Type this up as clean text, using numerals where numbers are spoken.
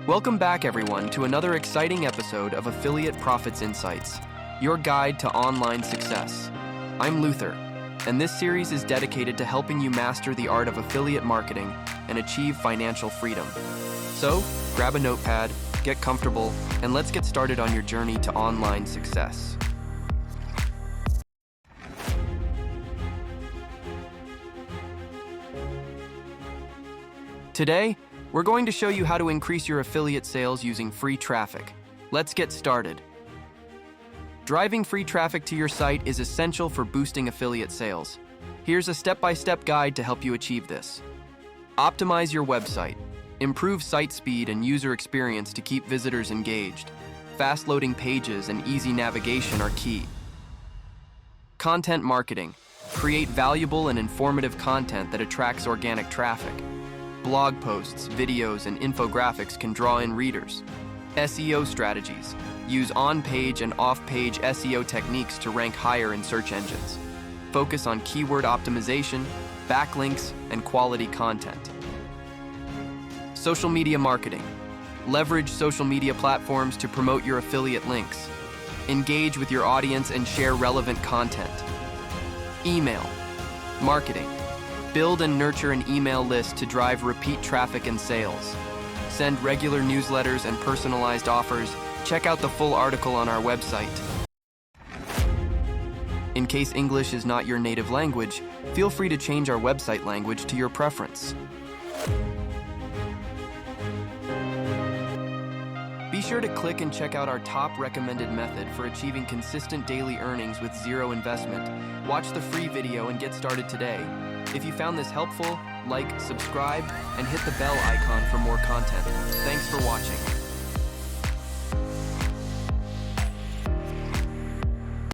Welcome back, everyone, to another exciting episode of Affiliate Profits Insights, your guide to online success. I'm Luther, and this series is dedicated to helping you master the art of affiliate marketing and achieve financial freedom. So, grab a notepad, get comfortable, and let's get started on your journey to online success. Today, we're going to show you how to increase your affiliate sales using free traffic. Let's get started. Driving free traffic to your site is essential for boosting affiliate sales. Here's a step-by-step guide to help you achieve this. Optimize your website. Improve site speed and user experience to keep visitors engaged. Fast-loading pages and easy navigation are key. Content marketing. Create valuable and informative content that attracts organic traffic. Blog posts, videos, and infographics can draw in readers. SEO strategies. Use on-page and off-page SEO techniques to rank higher in search engines. Focus on keyword optimization, backlinks, and quality content. Social media marketing. Leverage social media platforms to promote your affiliate links. Engage with your audience and share relevant content. Email marketing. Build and nurture an email list to drive repeat traffic and sales. Send regular newsletters and personalized offers. Check out the full article on our website. In case English is not your native language, feel free to change our website language to your preference. Be sure to click and check out our top recommended method for achieving consistent daily earnings with zero investment. Watch the free video and get started today. If you found this helpful, like, subscribe, and hit the bell icon for more content.